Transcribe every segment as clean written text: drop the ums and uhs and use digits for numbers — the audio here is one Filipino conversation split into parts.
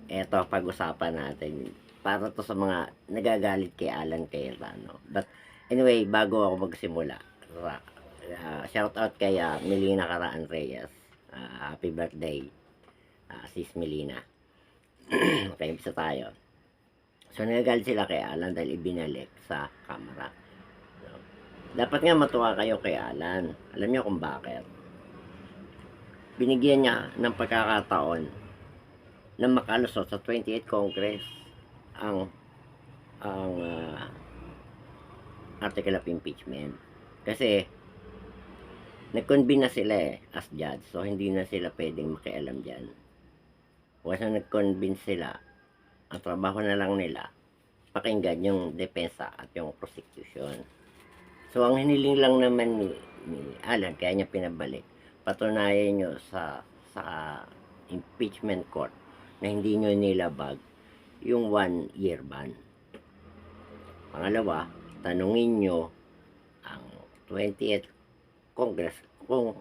Eto pag-usapan natin para 'to sa mga nagagalit kay Alan Cayetano. But anyway, bago ako magsimula, shoutout kay, Melina Caraan Reyes, happy birthday, sis Melina. Okay, umpisa tayo. So nagagalit sila kay Alan dahil ibinalik sa kamera. So, dapat nga matuwa kayo kay Alan. Alam niyo kung bakit? Binigyan niya ng pagkakataon na makalusot sa 28th Congress ang article of impeachment. Kasi nag-convene na sila as judge, so hindi na sila pwedeng makialam dyan. Once na nag-convene sila, ang trabaho na lang nila pakinggan yung depensa at yung prosecution. So ang hiniling lang naman ni Alan, kaya niya pinabalik, patunayan nyo sa impeachment court na hindi nyo nilabag yung 1-year ban. Pangalawa, tanungin nyo ang 28th Congress kung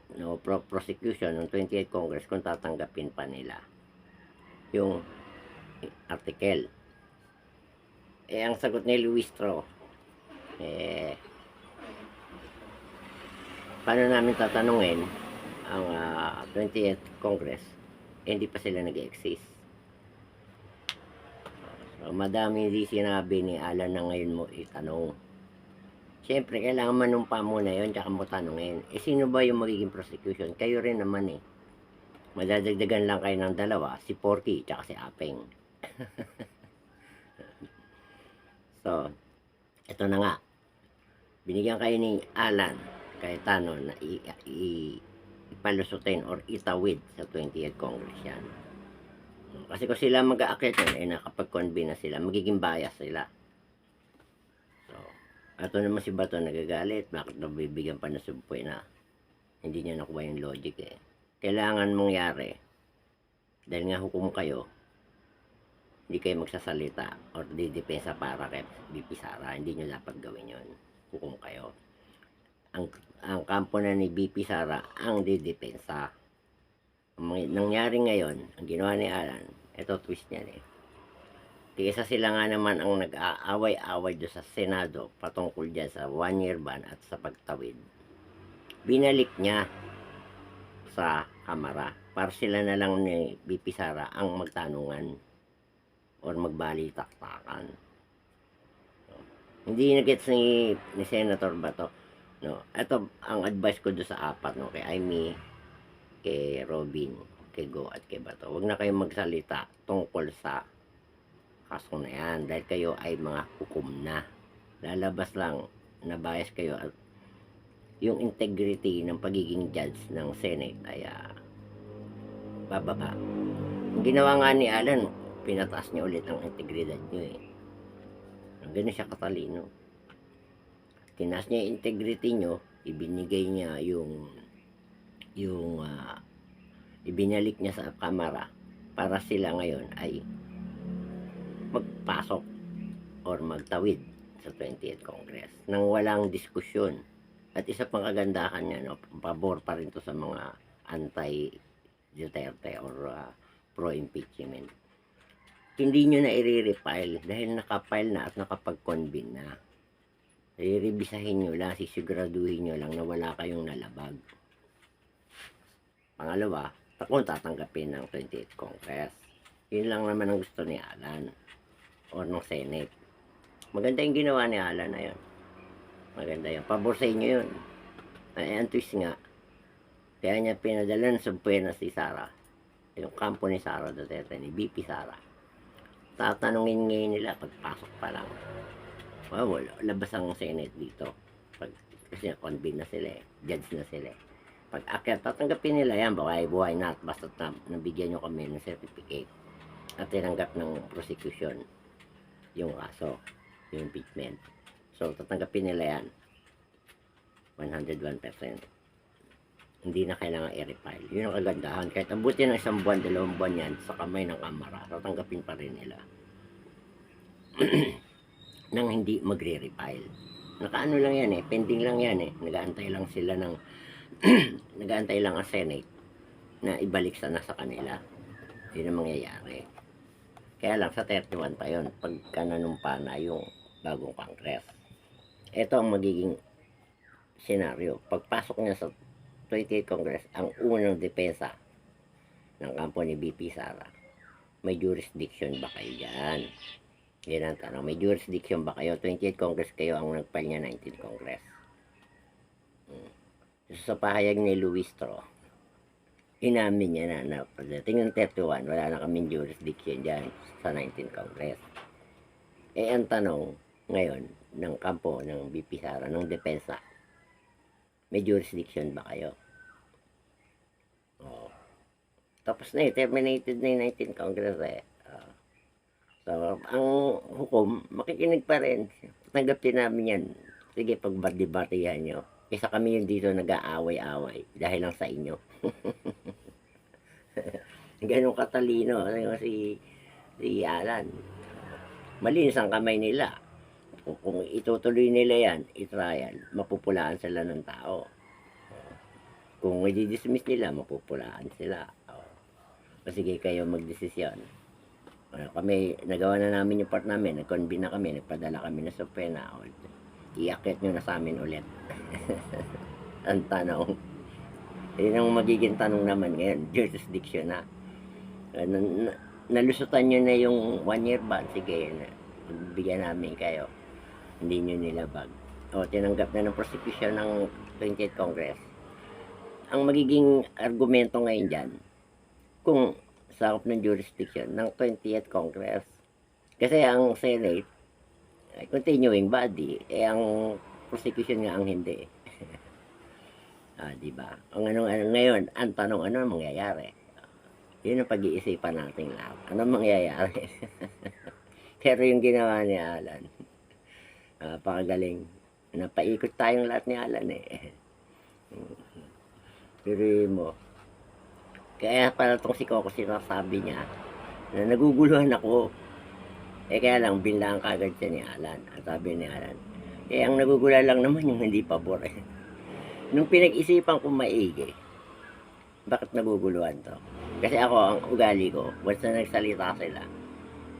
prosecution ng 28th Congress kung tatanggapin pa nila yung article. Ang sagot ni Luis Tro, paano namin tatanungin ang 20th Congress, hindi pa sila nag-exist. So, madami hindi sinabi ni Alan na ngayon mo itanong. Siyempre, kailangan manumpa muna yun, tsaka mo tanungin. Sino ba yung magiging prosecution? Kayo rin naman eh. Madadagdagan lang kayo ng dalawa, si Porky, tsaka si Apeng. So, ito na nga. Binigyan kayo ni Alan Cayetano na ipalusutin or itawid sa 20th Congress yan. Kasi kung sila mag-aakyat yun, nakapag-convene na sila, magiging bias sila. So, ito naman si Bato nagagalit, bakit nabibigyan pa na sumpoy na hindi niya nakuha yung logic eh. Kailangan mangyari, dahil nga hukom kayo, hindi kayo magsasalita or didepensa para kay BP Sara, hindi nyo dapat gawin yun. Hukom kayo. Ang kampo na ni BP Sara ang didepensa. Ang nangyari ngayon, ang ginawa ni Alan, ito twist niyan eh. Kaysa sila nga naman ang nag-aaway-away doon sa Senado patungkol dyan sa 1-year ban at sa pagtawid. Binalik niya sa Kamara para sila na lang ni BP Sara ang magtanungan or magbalitaktakan. So, hindi nagets ni Senator Bato. No, ito ang advice ko doon sa apat, no, kay Amy, kay Robin, kay Go at kay Bato. Huwag na kayong magsalita tungkol sa kaso na yan dahil kayo ay mga hukom na. Lalabas lang na bias kayo at yung integrity ng pagiging judge ng Senate ay bababa. Ang ginawa nga ni Alan, pinataas niya ulit ang integridad niyo eh. Ganun siya katalino. Tinaas niya yung integrity niyo, ibinigay niya yung ibinalik niya sa Kamara para sila ngayon ay magpasok or magtawid sa 20th Congress nang walang diskusyon. At isa pang kagandahan niya, no, pabor pa rin to sa mga anti-Duterte or pro-impeachment. Hindi nyo na i-refile dahil nakapile na at nakapag-convene na. I-revisahin nyo lang, sisiguraduhin nyo lang na wala kayong nalabag. Pangalawa, kung tatanggapin ng 28th Congress. Yun lang naman ang gusto ni Alan or ng Senate. Maganda yung ginawa ni Alan na yun. Maganda yun. Pabor sa inyo yun. Ang twist nga. Kaya niya pinadala ng sumpuyan na si Sara. Yung kampo ni Sara Duterte, ni BP Sara. Tatanungin ngayon nila pagpasok pa lang. Wala, labas ang Senate dito. Kasi convene na sila eh. Judge na sila eh. Pag akyat, tatanggapin nila yan. Buhay not. Basta nabigyan nyo kami ng certificate. At tinanggap ng prosecution yung kaso, yung impeachment. So, tatanggapin nila yan. 101%. Hindi na kailangan i-refile. Yun ang kagandahan. Kahit abutin ng 1 buwan, 2 buwan yan sa kamay ng Kamara, tatanggapin pa rin nila. Nang hindi magre-refile. Nakaano lang yan eh, pending lang yan eh. Nag-aantay lang sila ng nag-aantay lang ang Senate na ibalik sana sa kanila. Yun ang mangyayari. Kaya lang sa 31 pa yun, pagka nanumpa na yung bagong Congress. Ito ang magiging senaryo. Pagpasok niya sa 28th Congress, ang unang depensa ng kampo ni BP Sara, may jurisdiction ba kayo dyan? Yan ang tanong. May jurisdiction ba kayo? 28th Congress kayo ang nagpal niya 19th Congress. So, sa pahayag ni Luis Tro, inamin niya na pagdating ng 31, wala na kaming jurisdiction dyan sa 19th Congress. Eh, ang tanong ngayon ng kampo ng BP Sara, ng depensa, may jurisdiction ba kayo? Oh. Tapos na terminated na yung 19th Congress eh. So, ang hukom, makikinig pa rin. Tanggapin namin yan. Sige, pagbati-batihan nyo. Isa kami yung dito nag-aaway-away dahil lang sa inyo. Ganun katalino si Alan. Malinis ang kamay nila. Kung itutuloy nila yan, i-trial, mapupulaan sila ng tao. Kung i-dismiss nila, mapupulaan sila. Sige, kayo magdesisyon. Kami, nagawa na namin yung part namin, nag-convene na kami, nagpadala kami na Suprema. Iakyat nyo na sa amin ulit. Ang tanong. Yun ang magiging tanong naman ngayon, jurisdiction na. Nalusutan nyo na yung 1 year ban, sige, bigyan namin kayo. Hindi nyo nilabag. O, tinanggap na ng prosecution ng 28th Congress. Ang magiging argumento ngayon dyan, kung sakop ng jurisdiction ng 20th Congress. Kasi ang Senate, continuing body, ang prosecution nga ang hindi. Diba? Ngayon, ang tanong, ano mangyayari? Yun ang pag-iisipan natin lahat. Ano mangyayari? Pero yung ginawa ni Alan, pakagaling. Napaikot tayong lahat ni Alan eh. Pero mo, kaya pala itong si Coco sinasabi niya na naguguluhan ako. Kaya lang, binlang kagad siya ni Alan. At sabi ni Alan, ang naguguluhan lang naman yung hindi pabor eh. Nung pinag-isipan ko maigi, bakit naguguluhan to? Kasi ako, ang ugali ko, once na nagsalita sila,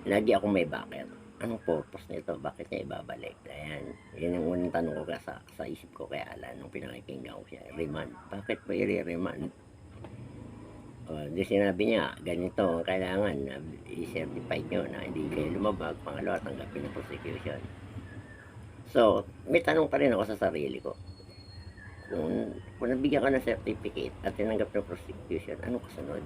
lagi ako may bakit. Anong purpose nito? Bakit niya ibabalik? Ayan, yun ang unang tanong ko sa isip ko kay Alan nung pinakikinggan ko siya. Remand. Bakit ba i-remand? Di sinabi niya, ganito ang kailangan na i-certify nyo na hindi kayo lumabag, pangalawa, tanggapin ng prosecution. So, may tanong pa rin ako sa sarili ko. Kung nabigyan ka ng certificate at tinanggap ng prosecution, anong kasunod?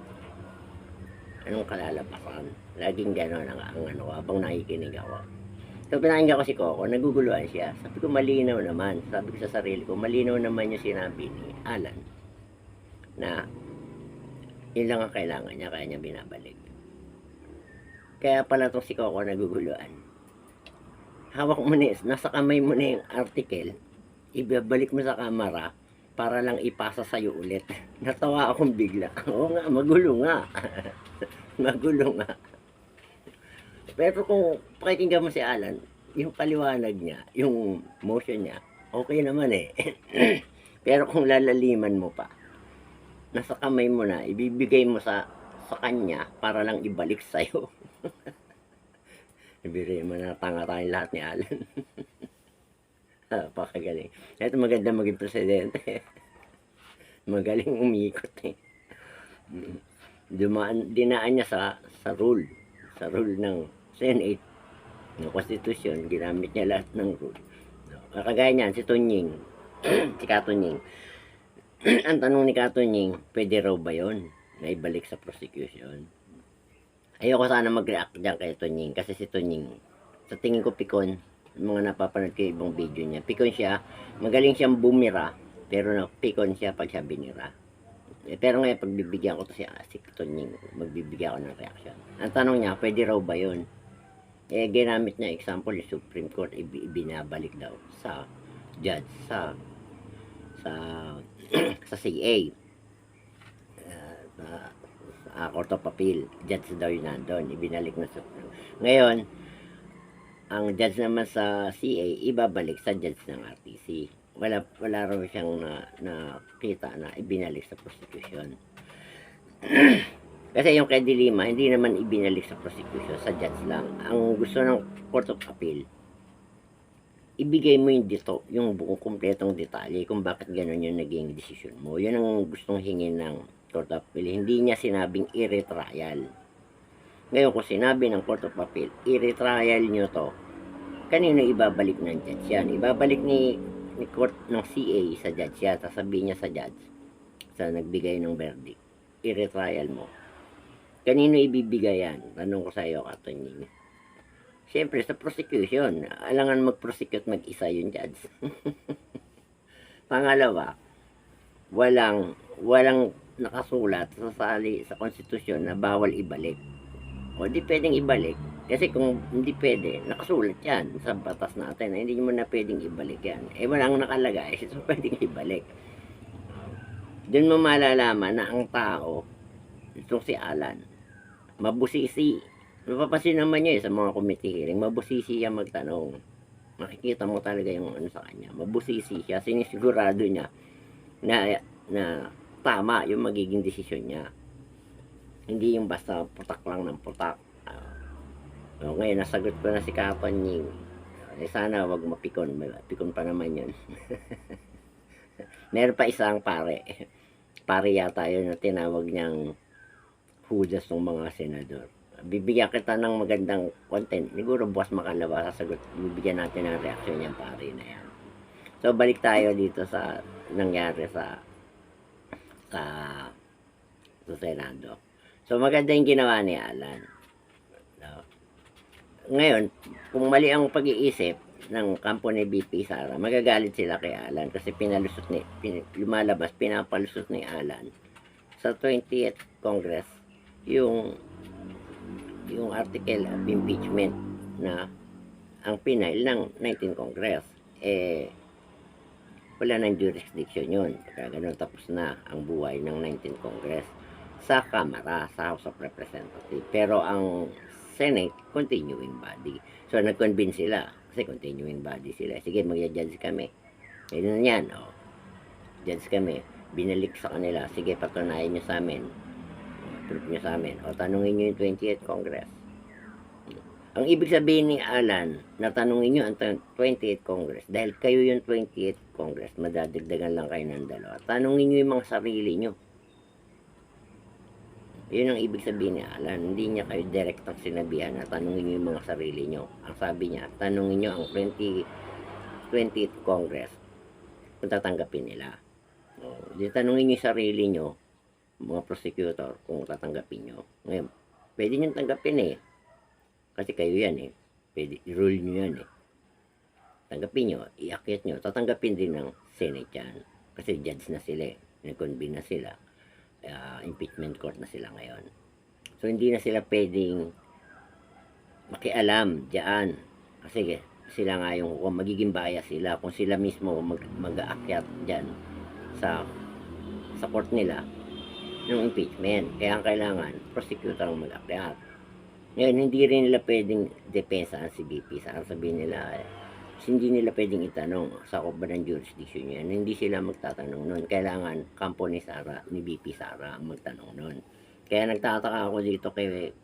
Anong kalalabasan? Laging gano'n ang ano ko, habang nakikinig ako. So, pinakinggan ko si Coco, naguguluhan siya. Sabi ko, malinaw naman. Sabi ko sa sarili ko, malinaw naman yung sinabi ni Alan na yun lang ang kailangan niya, kaya niya binabalik. Kaya pala itong si Coco naguguluhan. Hawak mo na, nasa kamay mo na yung article, ibabalik mo sa kamera para lang ipasa sa'yo ulit. Natawa akong bigla. Oo nga, magulo nga. Magulo nga. Pero kung pakikinggan mo si Alan, yung paliwanag niya, yung motion niya, okay naman eh. Pero kung lalaliman mo pa, nasa kamay mo na, ibibigay mo sa kanya para lang ibalik sa'yo. Ibigay mo na, tanga tayong lahat ni Alan. Pakagaling. Ito maganda maging presidente. Magaling umikot eh. Dinaan niya sa rule. Sa rule ng Senate, ng Constitution, ginamit niya lahat ng rule. Kagaya niyan, si Tunying, si Katunying. Ang tanong ni Katunying, pwede raw ba yun na ibalik sa prosecution? Ayoko sana mag-react dyan kay Tunying kasi si Tunying, sa tingin ko pikon, mga napapanood ko ibang video niya, pikon siya, magaling siyang bumira, pero pikon siya pag siya binira. Pero ngayon, pagbibigyan ko to si Tunying, magbibigyan ko ng reaction. Ang tanong niya, pwede raw ba yun? Ginamit niya example, yung Supreme Court, ibinabalik daw sa judge, sa CA, Court of Appeal, judge daw yun nandun, ibinalik na Supreme. Ngayon, ang judge naman sa CA, ibabalik sa judge ng RTC. Wala raw siyang nakita na ibinalik sa prosecution. Kasi yung kay De Lima, hindi naman ibinalik sa prosecution, sa judge lang. Ang gusto ng Court of Appeal, ibigay mo yung buong kumpletong detalye kung bakit gano'n yung naging desisyon mo. Yun ang gustong hingin ng Court of Appeal. Hindi niya sinabing i-retrial. Ngayon, kung sinabi ng Court of Appeal, i-retrial nyo to, kanino ibabalik ng judge yan? Ibabalik ni court ng CA sa judge yan. Sasabihin niya sa judge, sa nagbigay ng verdict, i-retrial mo. Kanino ibibigay yan? Tanong ko sa iyo, Katoning. Siyempre, sa prosecution. Alangan mag-prosecute mag-isa yung judge. Pangalawa, walang nakasulat sa konstitusyon na bawal ibalik. O di pwedeng ibalik. Kasi kung hindi pwede, nakasulat yan sa batas natin na hindi mo na pwedeng ibalik yan. Eh walang nakalagay, so pwedeng ibalik. Doon mo malalaman na ang tao, itong si Alan, mabusisi. Mapapasin naman niya sa mga committee hearing, mabusisi siya magtanong. Makikita mo talaga yung ano sa kanya. Mabusisi siya, sinisigurado niya na tama yung magiging desisyon niya. Hindi yung basta putak lang ng putak. Ngayon, nasagot ko na si Kapanying. Sana wag mapikon. Pikon pa naman yun. Meron pa isang pare. Pare yata yun na tinawag niyang Judas ng mga senador. Bibigyan kita ng magandang content. Siguro bukas makalawa, sasagot. Bibigyan natin ng reaksyon niyang pare na yan. So, balik tayo dito sa nangyari sa Senado. So, maganda yung ginawa ni Alan. No? Ngayon, kung mali ang pag-iisip ng kampo ni BP Sara, magagalit sila kay Alan kasi pinapalusot ni Alan sa 20th Congress yung article of impeachment na ang pinail ng 19th Congress. Wala nang jurisdiction yun. Kaya ganun, tapos na ang buhay ng 19th Congress sa Kamara, sa House of Representatives. Pero ang Senate, continuing body. So, nag-convince sila. Kasi continuing body sila. Sige, mag-judge kami. Ganyan yan. Judge kami. Binalik sa kanila. Sige, patunayan nyo sa amin. Proof nyo sa amin. O, tanungin nyo yung 20th Congress. Ang ibig sabihin ni Alan, natanungin nyo ang 20th Congress. Dahil kayo yung 20th Congress, madadagdagan lang kayo ng dalawa. Tanungin nyo yung mga sarili nyo. Yun ang ibig sabihin ni Alan. Hindi niya kayo direktang sinabihan na tanungin nyo yung mga sarili nyo. Ang sabi niya, tanungin nyo ang 20th Congress kung tatanggapin nila. Di tanungin nyo yung sarili nyo, mga prosecutor, kung tatanggapin nyo. Ngayon, pwede nyo tanggapin eh. Kasi kayo yan eh. Pwede, rule nyo yan eh. Tanggapin nyo, iakyat nyo, tatanggapin din ng Senate yan. Kasi judge na sila eh. Nag-convene na sila. Impeachment court na sila ngayon. So, hindi na sila pwedeng makialam dyan. Kasi sila nga yung, kung magiging bias sila, kung sila mismo mag-aakyat dyan sa court nila ng impeachment. Kaya ang kailangan, prosecutor ang mag-aakyat. Ngayon, hindi rin nila pwedeng depensahan si BP. Saan sabihin nila, hindi nila pwedeng itanong sa ba ng jurisdiction yan. Hindi sila magtatanong nun. Kailangan kampo ni Sara, ni BP Sara ang magtanong nun. Kaya nagtataka ako dito kay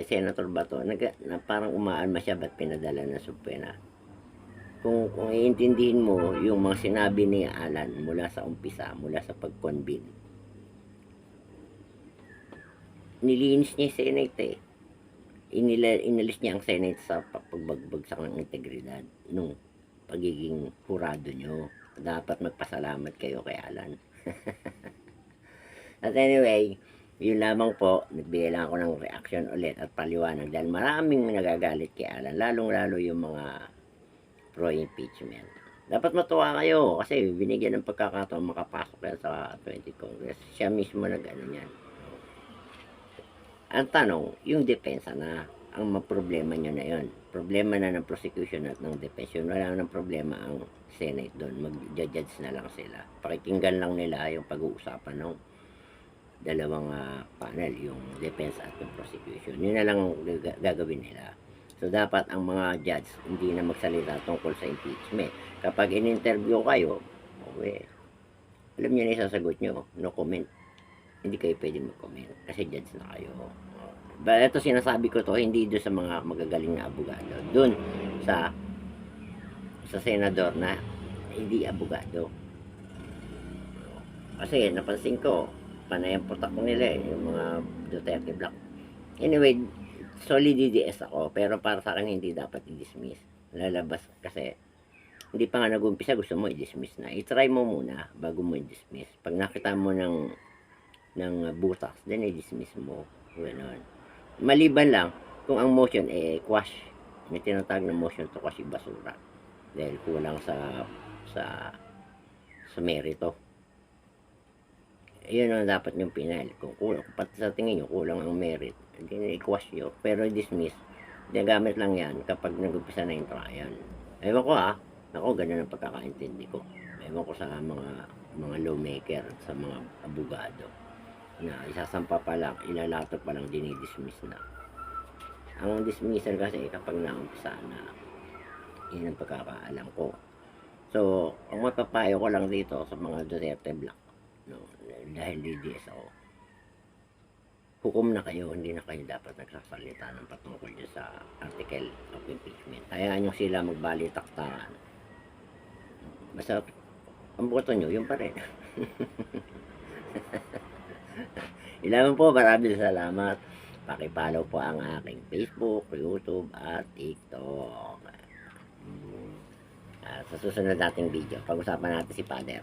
Senator Bato na parang umaalma siya ba't pinadala na subpena. Kung iintindihin mo yung mga sinabi ni Alan mula sa umpisa, mula sa pag-convene, nilinis niya yung Senate eh. Inalis niya ang Senate sa pagbagbagsak ng integridad nung pagiging hurado nyo. Dapat magpasalamat kayo kay Alan. At anyway, yun lamang po, nagbigay lang ako ng reaction ulit at paliwanag dahil maraming nagagalit kay Alan, lalong-lalo yung mga pro-impeachment. Dapat matuwa kayo kasi binigyan ng pagkakataon makapasok yan sa 20th Congress. Siya mismo nag-ano niyan. Ang tanong, yung depensa na, ang problema nyo na yun. Problema na ng prosecution at ng defense yun. Wala nang problema ang Senate doon. Mag-judge na lang sila. Pakikinggan lang nila yung pag-uusapan ng dalawang panel, yung defense at yung prosecution. Yun na lang ang gagawin nila. So, dapat ang mga judge hindi na magsalita tungkol sa impeachment. Kapag in-interview kayo, okay, alam nyo na isasagot nyo, no comment. hindi kayo pwede mag-comment kasi judge na kayo. Ba, ito sinasabi ko to hindi doon sa mga magagaling na abogado. Doon sa senador na hindi abogado. Kasi napansin ko, panay ang putak nila yung mga Duterte Black. Anyway, solid DDS ako, pero para sa akin hindi dapat i-dismiss. Lalabas kasi hindi pa nga nag-umpisa, gusto mo i-dismiss na. I-try mo muna bago mo i-dismiss. Pag nakita mo ng butas, then i-dismiss mo. Ganon. Maliban lang, kung ang motion quash. May tinatawag na motion to quash basura. Dahil kulang sa merito. Yun ang dapat yung pinail. Kung kulang, pati sa tingin nyo, kulang ang merit, hindi i-quash nyo. Pero dismiss, ginagamit lang yan kapag nag-umpisa na yung trial. Ewan ko ako ganun ang pagkakaintindi ko. Ewan ko sa mga lawmaker, sa mga abogado, na isasampa pa lang, ilalato pa lang, dinidismiss na. Ang dismissal kasi kapag naumpisa na, yun ang pagkakaalam ko. So, ang mapapayo ko lang dito sa mga Duterte Black, no, dahil DDS ako, hukom na kayo, hindi na kayo dapat nagsasalita ng patungkol dyan sa article of impeachment. Hayaan nyo sila magbalitaktakan. Basta, ang boto nyo, yun pa rin. Ilaman po, maraming salamat. Pakipollow po ang aking Facebook, YouTube, at TikTok. At sa susunod nating video, pag-usapan natin si Father.